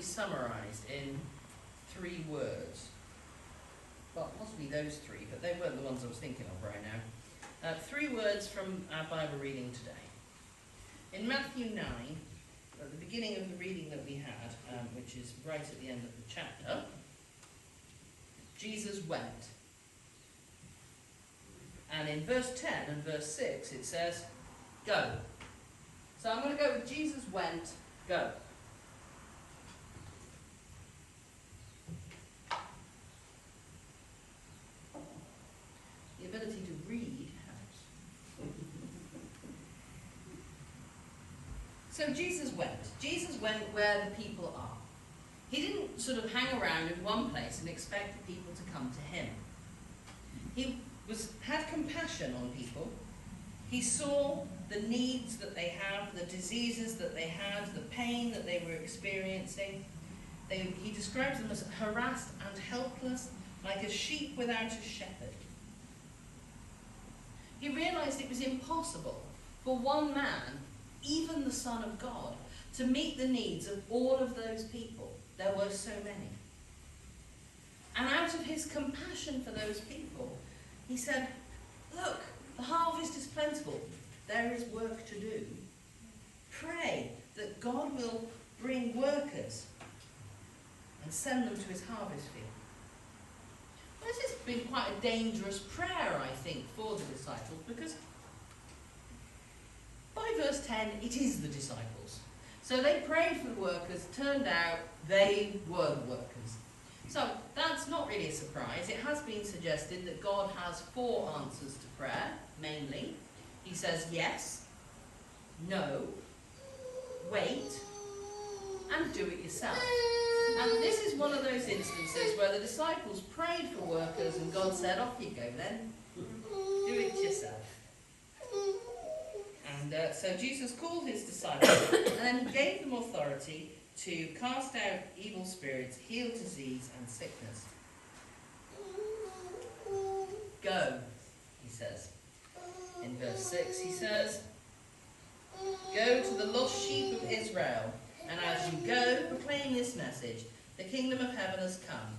be summarised in 3 words. Well, possibly those 3, but they weren't the ones I was thinking of right now. 3 words from our Bible reading today. In Matthew 9, at the beginning of the reading that we had, which is right at the end of the chapter, Jesus went. And in verse 10 and verse 6 it says, go. So I'm going to go with Jesus went, go. The ability to read helps. So Jesus went. Jesus went where the people are. He didn't sort of hang around in one place and expect the people to come to him. He had compassion on people. He saw the needs that they have, the diseases that they had, the pain that they were experiencing. He describes them as harassed and helpless, like a sheep without a shepherd. He realized it was impossible for one man, even the Son of God, to meet the needs of all of those people. There were so many. And out of his compassion for those people, he said, look, the harvest is plentiful. There is work to do. Pray that God will bring workers and send them to his harvest field. Well, this has been quite a dangerous prayer, I think, for the disciples, because by verse 10, it is the disciples. So they prayed for the workers, turned out they were the workers. So that's not really a surprise. It has been suggested that God has 4 answers to prayer, mainly. He says yes, no, wait, and do it yourself. And this is one of those instances where the disciples prayed for workers and God said, off you go then, do it yourself. And so Jesus called his disciples and then he gave them authority to cast out evil spirits, heal disease and sickness. Go, he says. In verse 6 he says, go to the lost sheep of Israel, and as you go, proclaim this message: the kingdom of heaven has come.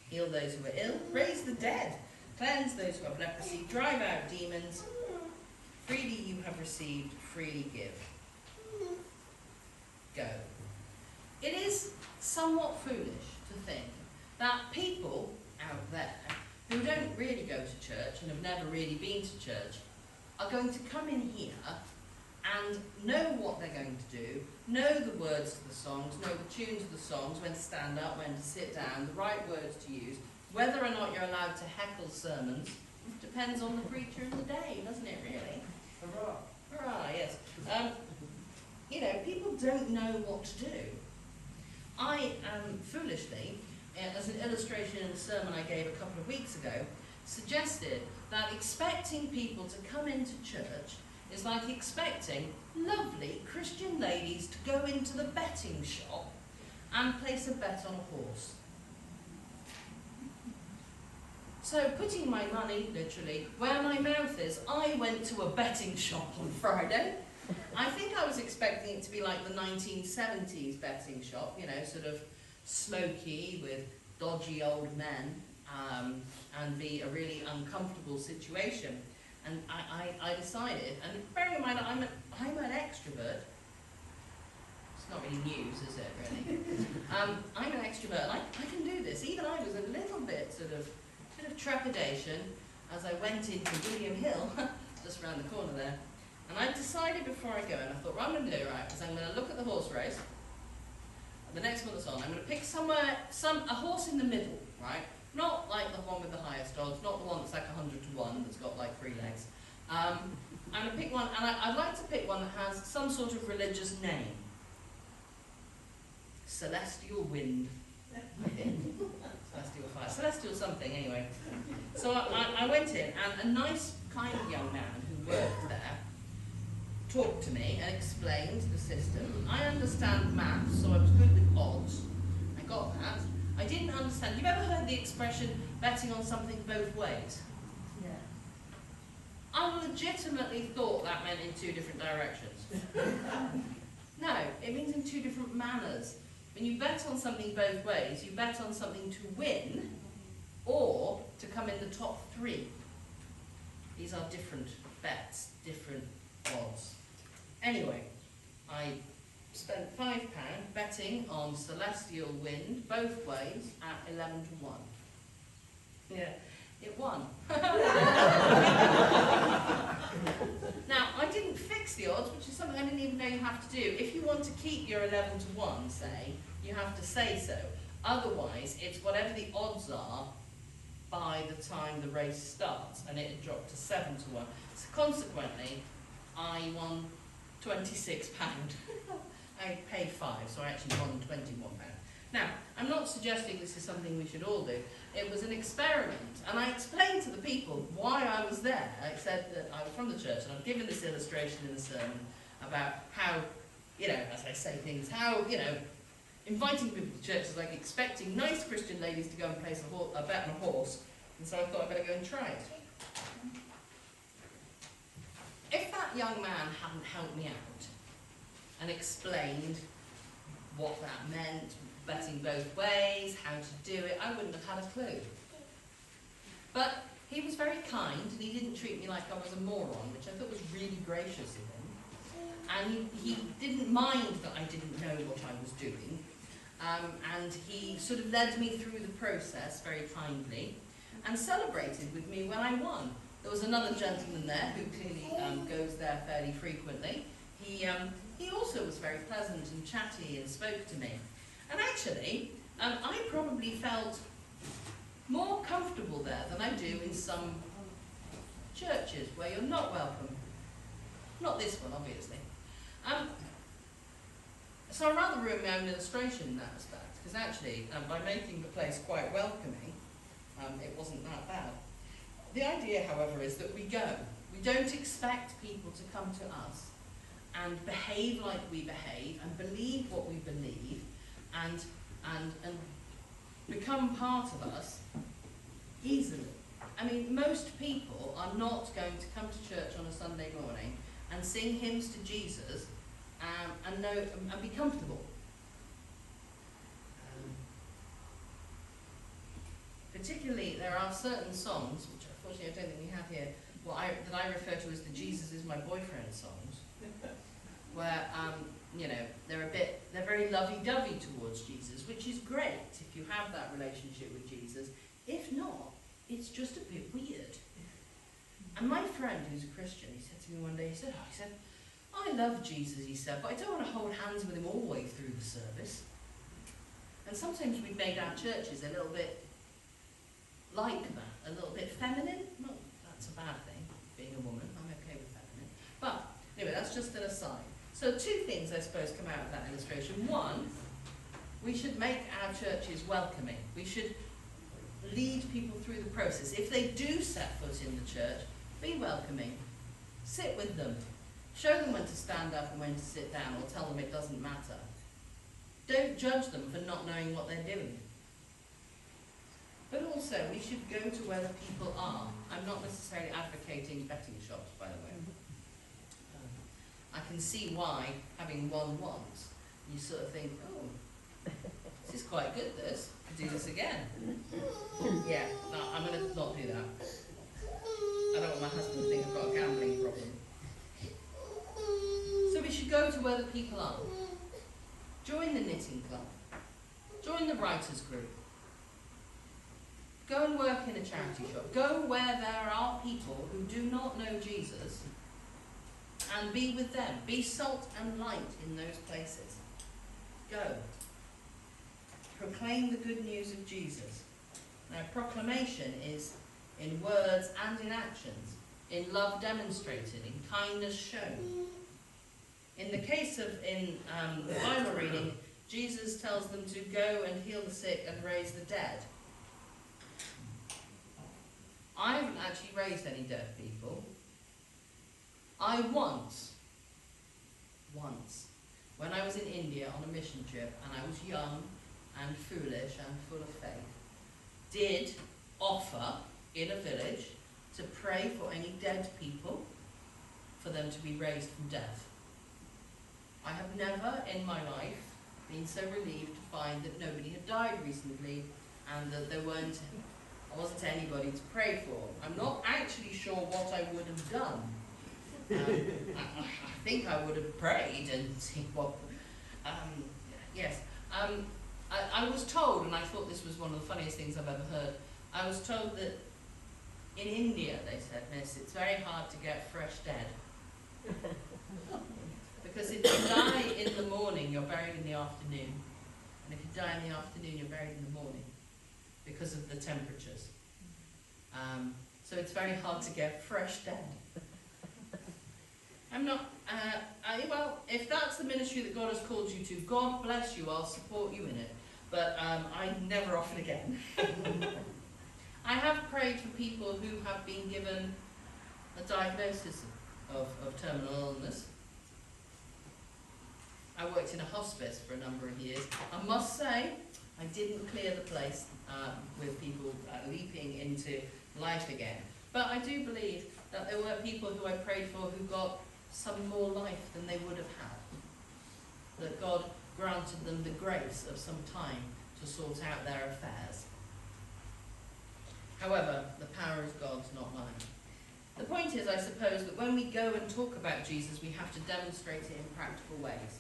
Heal those who are ill, raise the dead, cleanse those who have leprosy, drive out demons. Freely you have received, freely give. Go. It is somewhat foolish to think that people out there who don't really go to church and have never really been to church are going to come in here and know what they're going to do, know the words to the songs, know the tunes of the songs, when to stand up, when to sit down, the right words to use. Whether or not you're allowed to heckle sermons depends on the preacher of the day, doesn't it, really? Hurrah! Hurrah, yes. People don't know what to do. I, foolishly, as an illustration in the sermon I gave a couple of weeks ago, suggested that expecting people to come into church is like expecting lovely Christian ladies to go into the betting shop and place a bet on a horse. So, putting my money, literally, where my mouth is, I went to a betting shop on Friday. I think I was expecting it to be like the 1970s betting shop, sort of smoky with dodgy old men, and be a really uncomfortable situation. And I decided, and bearing in mind I'm an extrovert. It's not really news, is it, really? I'm an extrovert, and I can do this. Even I was a little bit sort of trepidation as I went into William Hill, just around the corner there. And I decided before I go, and I thought, what I'm going to do, right, is I'm going to look at the horse race, the next one that's on. I'm going to pick a horse in the middle, right? Not like the one with the highest odds, not the one that's like 100 to 1, that's got like 3 legs. I'm going to pick one, and I'd like to pick one that has some sort of religious name. Celestial Wind. Celestial Fire. Celestial something, anyway. So I went in, and a nice, kind young man who worked there talked to me and explained the system. I understand maths, so I was good with odds. I got that. I didn't understand. You've ever heard the expression betting on something both ways? Yeah. I legitimately thought that meant in 2 different directions. No, it means in 2 different manners. When you bet on something both ways, you bet on something to win or to come in the top 3. These are different bets, different odds. Anyway, I spent £5 betting on Celestial Wind both ways at 11 to 1. Yeah, it won. Now, I didn't fix the odds, which is something I didn't even know you have to do. If you want to keep your 11 to 1, say, you have to say so. Otherwise, it's whatever the odds are by the time the race starts, and it had dropped to 7 to 1. So consequently, I won £26. I paid 5, so I actually won £21. Now, I'm not suggesting this is something we should all do. It was an experiment, and I explained to the people why I was there. I said that I was from the church, and I've given this illustration in the sermon about how, as I say things, how, inviting people to church is like expecting nice Christian ladies to go and place a bet on a horse, and so I thought I'd better go and try it. If that young man hadn't helped me out and explained what that meant, betting both ways, how to do it, I wouldn't have had a clue. But he was very kind, and he didn't treat me like I was a moron, which I thought was really gracious of him. And he didn't mind that I didn't know what I was doing. And he sort of led me through the process very kindly and celebrated with me when I won. There was another gentleman there who clearly goes there fairly frequently. He also was very pleasant and chatty and spoke to me. And actually, I probably felt more comfortable there than I do in some churches where you're not welcome. Not this one, obviously. So I'd rather ruin my own illustration in that respect, because actually, by making the place quite welcoming, it wasn't that bad. The idea, however, is that we go. We don't expect people to come to us and behave like we behave and believe what we believe and become part of us easily. I mean, most people are not going to come to church on a Sunday morning and sing hymns to Jesus and be comfortable. Particularly, there are certain songs, which unfortunately I don't think we have here, that I refer to as the Jesus is my boyfriend songs, where they're very lovey-dovey towards Jesus, which is great if you have that relationship with Jesus. If not, it's just a bit weird. And my friend, who's a Christian, he said to me one day, he said, I love Jesus, he said, but I don't want to hold hands with him all the way through the service. And sometimes we've made our churches a little bit like that, a little bit feminine. Not that's a bad thing, being a woman, I'm okay with feminine. But anyway, that's just an aside. So 2 things, I suppose, come out of that illustration. One, we should make our churches welcoming. We should lead people through the process. If they do set foot in the church, be welcoming. Sit with them. Show them when to stand up and when to sit down, or tell them it doesn't matter. Don't judge them for not knowing what they're doing. But also, we should go to where the people are. I'm not necessarily advocating betting shops, by the way. I can see why, having won once, you sort of think, oh, this is quite good, this. I'll do this again. Yeah, no, I'm going to not do that. I don't want my husband to think I've got a gambling problem. So we should go to where the people are. Join the knitting club. Join the writers group. Go and work in a charity shop. Go where there are people who do not know Jesus and be with them. Be salt and light in those places. Go. Proclaim the good news of Jesus. Now, proclamation is in words and in actions, in love demonstrated, in kindness shown. In the case of, the Bible reading, Jesus tells them to go and heal the sick and raise the dead. I haven't actually raised any dead people. I once, when I was in India on a mission trip, and I was young and foolish and full of faith, did offer in a village to pray for any dead people, for them to be raised from death. I have never in my life been so relieved to find that nobody had died recently and that there wasn't anybody to pray for. I'm not actually sure what I would have done. I think I would have prayed and see what. Yes. I was told, and I thought this was one of the funniest things I've ever heard, I was told that in India, they said, Miss, it's very hard to get fresh dead. Because if you die in the morning, you're buried in the afternoon. And if you die in the afternoon, you're buried in the morning because of the temperatures. So it's very hard to get fresh dead. I'm not, well, if that's the ministry that God has called you to, God bless you, I'll support you in it. But I never often again. I have prayed for people who have been given a diagnosis of terminal illness. I worked in a hospice for a number of years. I must say, I didn't clear the place with people leaping into life again. But I do believe that there were people who I prayed for who got some more life than they would have had. That God granted them the grace of some time to sort out their affairs. However, the power is God's, not mine. The point is, I suppose, that when we go and talk about Jesus, we have to demonstrate it in practical ways.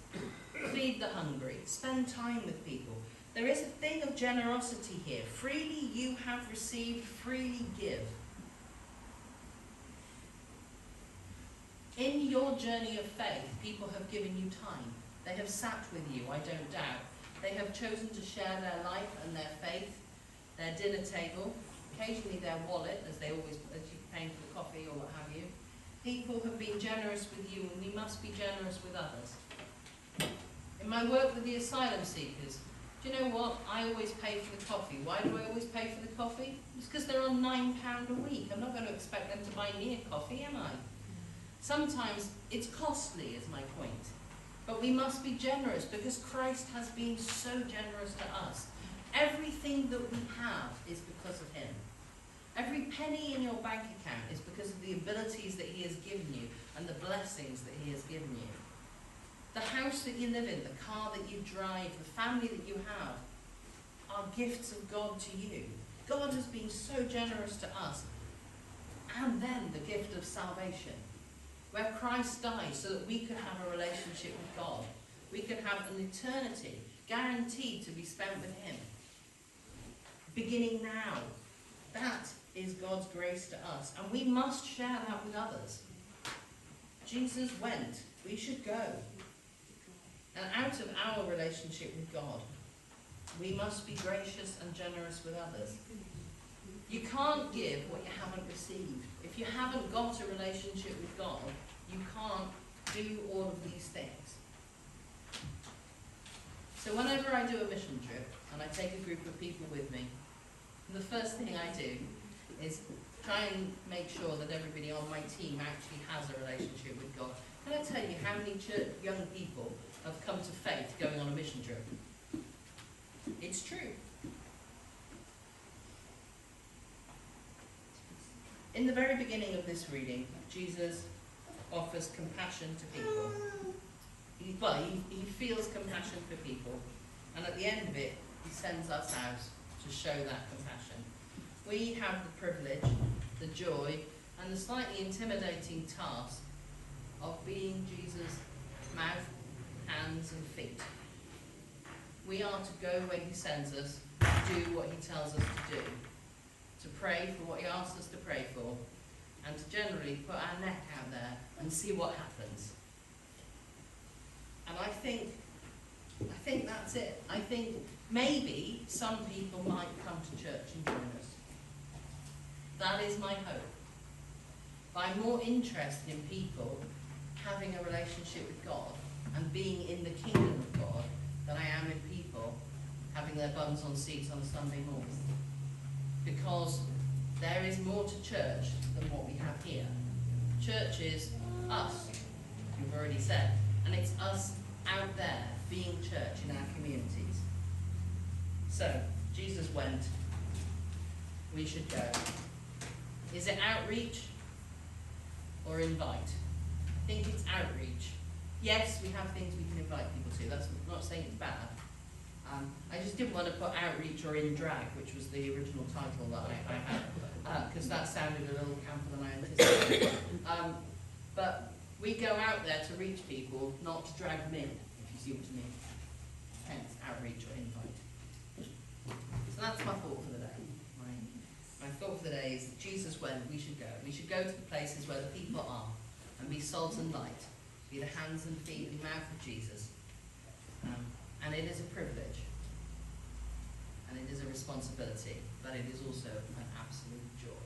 Feed the hungry, spend time with people. There is a thing of generosity here. Freely you have received, freely give. In your journey of faith, people have given you time. They have sat with you, I don't doubt. They have chosen to share their life and their faith, their dinner table, occasionally their wallet, as you're paying for the coffee or what have you. People have been generous with you, and we must be generous with others. In my work with the asylum seekers, do you know what? I always pay for the coffee. Why do I always pay for the coffee? It's because they're on £9 a week. I'm not going to expect them to buy me a coffee, am I? Sometimes it's costly, is my point. But we must be generous because Christ has been so generous to us. Everything that we have is because of him. Every penny in your bank account is because of the abilities that he has given you and the blessings that he has given you. The house that you live in, the car that you drive, the family that you have are gifts of God to you. God has been so generous to us. And then the gift of salvation, where Christ died so that we could have a relationship with God. We could have an eternity guaranteed to be spent with him. Beginning now. That is God's grace to us. And we must share that with others. Jesus went. We should go. And out of our relationship with God, we must be gracious and generous with others. You can't give what you haven't received. If you haven't got a relationship with God, you can't do all of these things. So whenever I do a mission trip, and I take a group of people with me, the first thing I do is try and make sure that everybody on my team actually has a relationship with God. Can I tell you how many young people have come to faith going on a mission trip? It's true. In the very beginning of this reading, Jesus offers compassion to people. He feels compassion for people, and at the end of it, he sends us out to show that compassion. We have the privilege, the joy, and the slightly intimidating task of being Jesus' mouth, hands, and feet. We are to go where he sends us, to do what he tells us to do, to pray for what he asks us to pray for, and to generally put our neck out there and see what happens. And I think that's it. I think maybe some people might come to church and join us. That is my hope. But I'm more interested in people having a relationship with God and being in the kingdom of God than I am in people having their bums on seats on a Sunday morning. Because there is more to church than what we have here. Church is us, you've already said, and it's us out there being church in our communities. So, Jesus went, we should go. Is it outreach or invite? I think it's outreach. Yes, we have things we can invite people to. That's not saying it's bad. I just didn't want to put outreach or in drag, which was the original title that I had, because that sounded a little camper than I anticipated. But we go out there to reach people, not to drag them in, if you see what I mean. Hence, outreach or invite. So that's my thought for the day. My thought for the day is that Jesus went, we should go. We should go to the places where the people are and be salt and light, be the hands and feet and mouth of Jesus. And it is a privilege, and it is a responsibility, but it is also an absolute joy.